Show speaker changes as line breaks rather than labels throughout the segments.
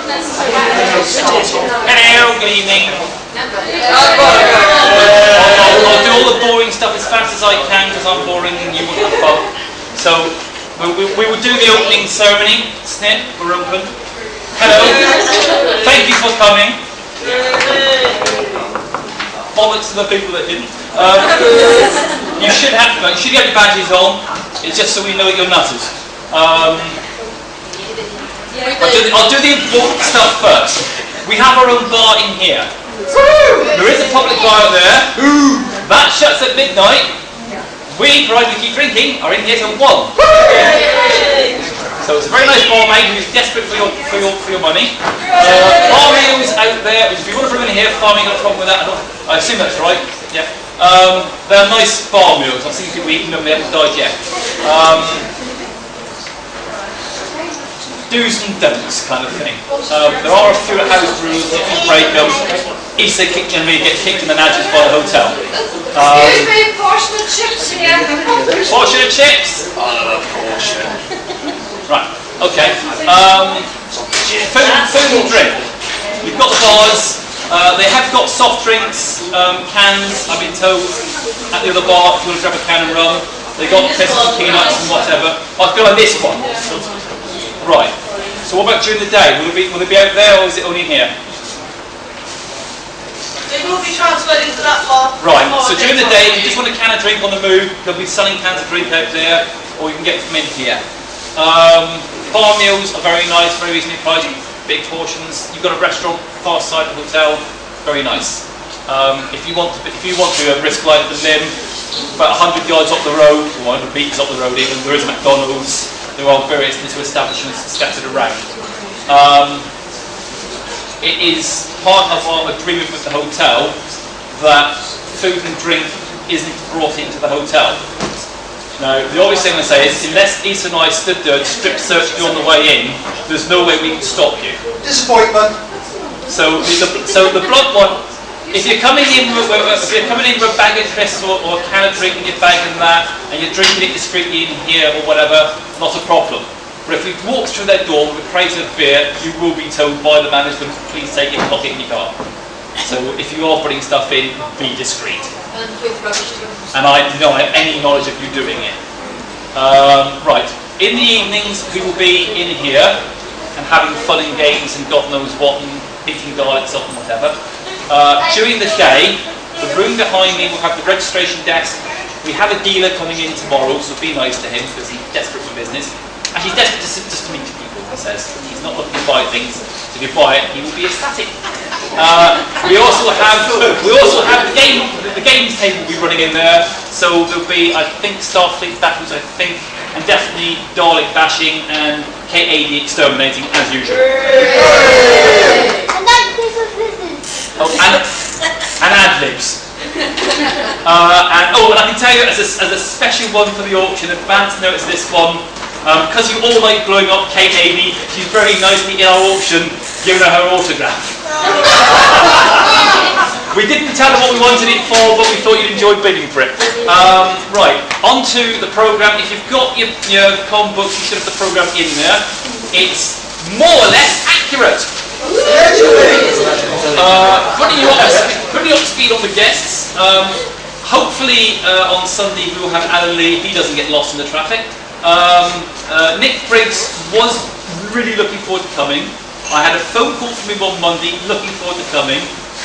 Hello, good evening. I'll do all the boring stuff as fast as I can because I'm boring and you will have fun. So we will do the opening ceremony. Snip, we're open. Hello. Thank you for coming. Bollocks to the people that didn't. You should have your badges on. It's just so we know that you're nutters. I'll do the important stuff first. We have our own bar in here. There is a public bar out there. That shuts at midnight. We, provided we keep drinking, are in here till 1. So it's a very nice barmaid who's desperate for your money. Bar meals out there. If you want to bring in here, farming, no problem with that. I assume that's right. Yeah. They're nice bar meals. I've seen people eating them. They haven't died yet. Do's and don'ts kind of thing. There are a few house rules if you break them. Easter and me get kicked in the nudges by the hotel.
Excuse me, portion of chips here.
Portion of chips? Oh, a portion. Right, okay. Food and drink. You've got the bars. They have got soft drinks, cans, I've been told, at the other bar if you want to grab a can and rum. They've got crisps and peanuts and whatever. I've got this one. Right. So what about during the day? Will it be out there or is it only here?
It will be transferred into that bar.
Right. So during the day, if you just want a can of drink on the move, they'll be selling cans of drink out there, or you can get them in here. Bar meals are very nice, very reasonably priced, big portions. You've got a restaurant far side of the hotel, very nice. If you want to risk life and limb, about 100 yards up the road, or 100 metres up the road even, there is a McDonald's. There are various little establishments scattered around. It is part of our agreement with the hotel that food and drink isn't brought into the hotel. Now, the obvious thing I say is, unless Issa and I stood there and strip searched you on the way in, there's no way we can stop you.
Disappointment.
So the blunt one, if you're coming in with a bag of crisps or a can of drink in your bag and that, and you're drinking it discreetly in here or whatever, not a problem. But if you walk through their door with a crate of beer, you will be told by the management, please take it, lock it in your car. So if you are putting stuff in, be discreet.
And with rubbish too.
And I don't have any knowledge of you doing it. Right. In the evenings, we will be in here and having fun and games and God knows what and picking garlics up and whatever. During the day, the room behind me will have the registration desk. We have a dealer coming in tomorrow, so be nice to him because he's desperate for business. And he's desperate just to meet people, he says. He's not looking to buy things. If you buy it, he will be ecstatic. We also have the games table will be running in there. So there'll be, I think, Starfleet battles, and definitely Dalek bashing and K80 exterminating as usual. Oh, and ad-libs. And I can tell you as a special one for the auction, advance notice this one, because you all like blowing up Kate Amy, she's very nicely in our auction giving her autograph. We didn't tell her what we wanted it for, but we thought you'd enjoy bidding for it. Right, on to the programme. If you've got your comm books, you should have the programme in there. It's more or less accurate. Putting you up to speed on the guests. Hopefully on Sunday we will have Alan Lee, he doesn't get lost in the traffic. Nick Briggs was really looking forward to coming. I had a phone call from him on Monday, looking forward to coming.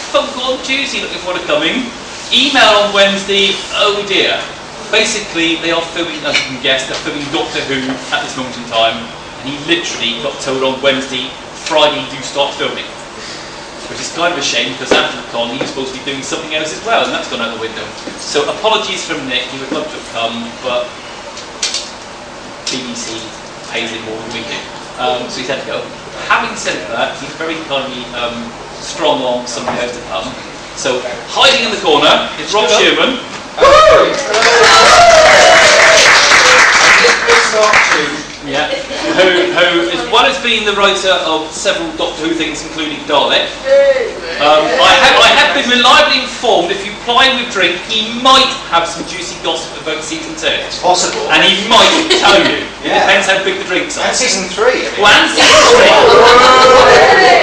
Phone call on Tuesday, looking forward to coming. Email on Wednesday, oh dear. Basically, they are filming, as you can guess, they're filming Doctor Who at this moment in time. And he literally got told on Wednesday, Friday, do start filming. Which is kind of a shame, because after the con, he was supposed to be doing something else as well, and that's gone out the window. So apologies from Nick, he would love to have come, but BBC pays it more than we do. So he's had to go. Having said that, he's very kindly strong on somebody else to come. So, hiding in the corner is Rob Sherman. Yeah, who as well as being the writer of several Doctor Who things, including Dalek. I have been reliably informed if you ply him with drink, he might have some juicy gossip about season 2.
It's possible.
And he might tell you. It depends how big the drinks are.
And season 3.
Well, and season 3.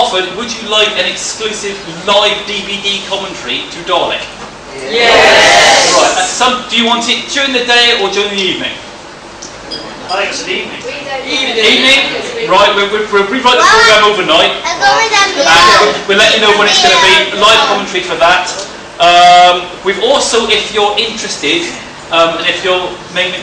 offered, would you like an exclusive live DVD commentary to Dalek?
Yes.
Right. Do you want it during the day or during the evening?
I think it's an evening.
Evening? Right, we'll rewrite the program overnight. And we'll let you know when it's going to be. Live commentary for that. We've also, if you're interested, and if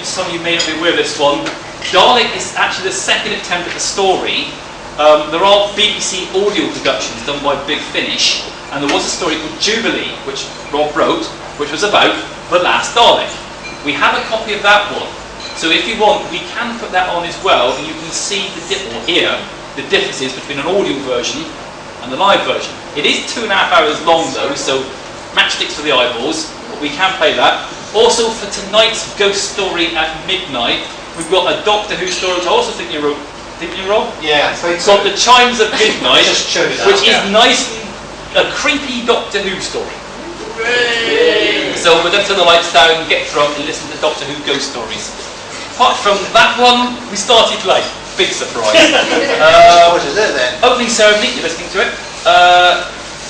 some of you may not be aware of this one, Dalek is actually the second attempt at the story. There are BBC audio productions done by Big Finish, and there was a story called Jubilee, which Rob wrote, which was about the last Dalek. We have a copy of that one, so if you want, we can put that on as well, and you can see the differences between an audio version and the live version. It is 2.5 hours long though, so matchsticks for the eyeballs, but we can play that. Also for tonight's ghost story at midnight, we've got a Doctor Who story, which I also think you wrote. Didn't you, Rob?
Yeah.
It's called The Chimes of Midnight, which is nice and a creepy Doctor Who story. So we're going to turn the lights down, get drunk, and listen to Doctor Who ghost stories. Apart from that one, we started late. Big surprise.
What is it then?
Opening ceremony, you're listening to it.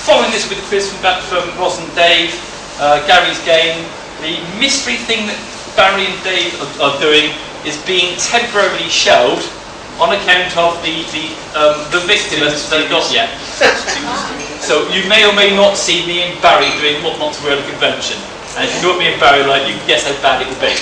Following this with a quiz from Ross and Dave, Gary's game. The mystery thing that Barry and Dave are doing is being temporarily shelved on account of the victim that they've got yet. So you may or may not see me and Barry doing what not to wear at a convention. And if you know what me and Barry like, you can guess how bad it will be.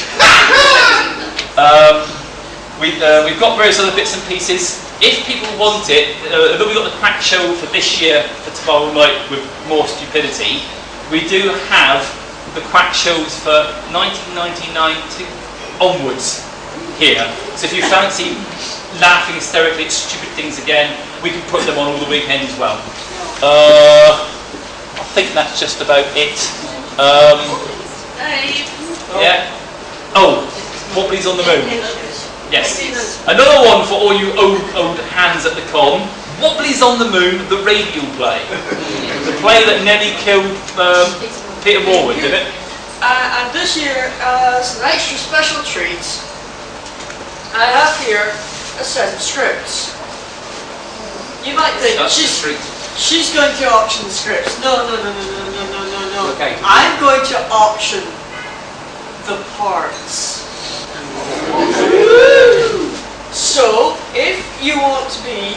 We've got various other bits and pieces. If people want it, although we've got the crack show for this year, for tomorrow night with more stupidity, we do have the crack shows for 1999 onwards here. So if you fancy laughing hysterically at stupid things again, we can put them on all the weekend as well. I think that's just about it. Yeah. Oh, Wobbly's on the Moon. Yes. Another one for all you old hands at the con. Wobbly's on the Moon, the radio play. The play that nearly killed Peter Morwood, did it?
And this year, as an extra special treat, I have here a set of scripts. You might think she's going to auction the scripts. No.
Okay.
I'm going to auction the parts. So, if you want to be,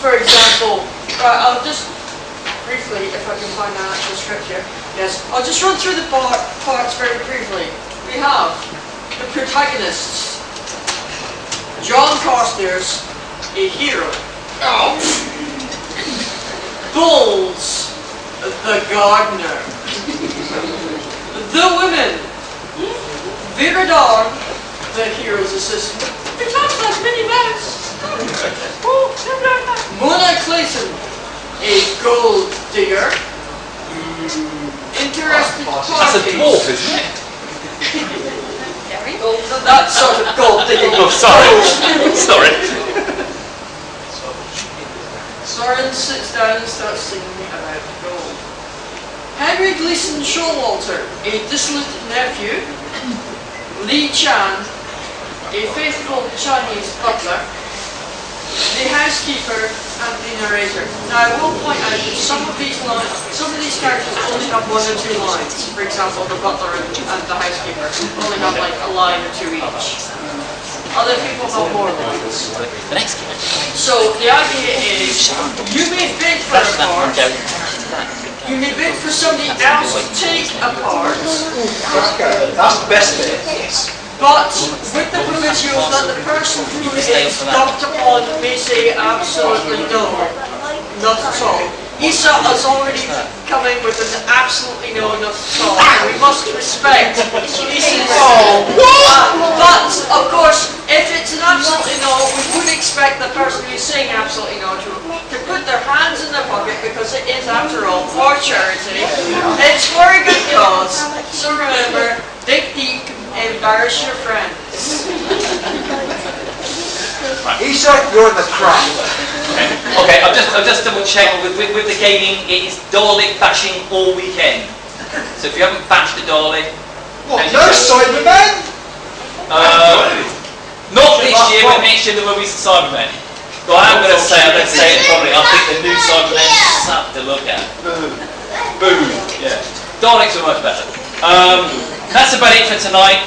for example, I'll just briefly, if I can find an actual script here. Yes, I'll just run through the parts very briefly. We have the protagonists. John Carstairs, a hero. Bulls, the gardener. The women. Vera Dawn, the hero's assistant. It looks like Minnie Mouse. Mona Clayton, a gold digger. Interested parties.
That's a dwarf, isn't it?
That sort of gold digging.
Oh, sorry. Sorry.
Soren sits down and starts singing about gold. Henry Gleason Showalter, a dissolute nephew. Li Chan, a faithful Chinese butler. The housekeeper and the narrator. Now I will point out that some of these characters only have 1 or 2 lines. For example, the butler and the housekeeper only have like a line or 2 each. Other people have more lines. So the idea is, you may bid for a part, you may bid for somebody else to take a part.
That's the best bit.
But with the proviso that the person who is dumped upon may say absolutely no, not at all. Isa has already come in with an absolutely no, not at all. And we must respect Isa's call. But, of course, if it's an absolutely no, we would expect the person who's saying absolutely no to put their hands in their pocket, because it is, after all, for charity. It's for a good cause. So remember, dig deep. Embarrass your friends.
Isa, you're in the crap.
Okay, I'll just double check with the gaming. It is Dalek bashing all weekend. So if you haven't bashed a Dalek,
What? No Cybermen?
not this year, but next year there will be some Cybermen. But I am going to say, I'm going to say it probably, I think the new side will then suck to look at. Boom. Yeah. Daleks are much better. That's about it for tonight.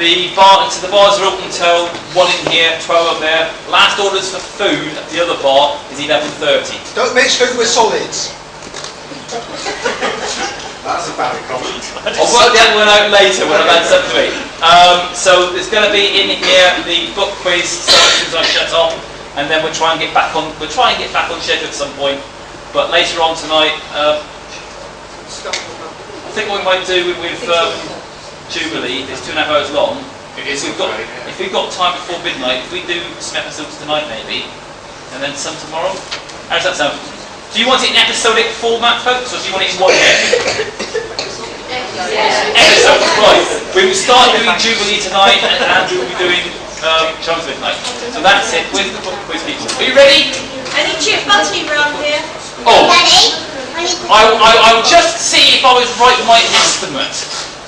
The bars are open until 1 in here, 12 up there. Last orders for food at the other bar is 11:30.
Don't mix food with solids.
That's a bad comment.
I'll work the other one out later when I've had something to eat. So there's going to be in here the book quiz as soon as I shut off, and then we'll try and get back on. We'll try and get back on schedule at some point. But later on tonight, I think what we might do with Jubilee, it's 2.5 hours long. If we've got time before midnight, if we do some episodes tonight maybe, and then some tomorrow. How does that sound? Do you want it in episodic format, folks, or do you want it in one episode? Right. We will start doing Jubilee tonight, and Andrew will be doing Charms Midnight. So that's it with the book quiz people. Are you ready?
Any chip butty around here?
Oh, I'll just see if I was right with my estimate.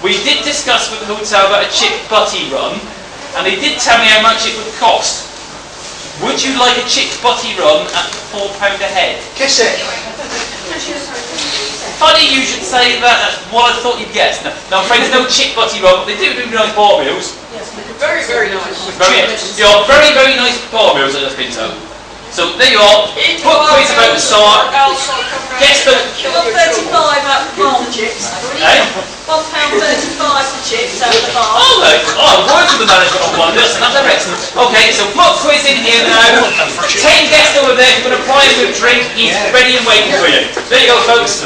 We did discuss with the hotel about a chip butty run, and they did tell me how much it would cost. Would you like a chip butty run at £4 a head?
Kiss it.
Funny you should say that, that's what I thought you'd guess. Now I'm afraid there's no chip butty run, but they do nice bar meals.
Very, very nice.
Very nice bar meals at the Pinto. So there you are, book quiz about to start. Guess the...
£1.35 out the bar for chips.
Eh?
£1.35 for chips out the bar.
Oh, I've worked with the management on one of this, and that's excellent. Okay, so book quiz in here now. 10 guests over there. If you're going to pry him with a drink, he's ready and waiting for you. There you go, folks.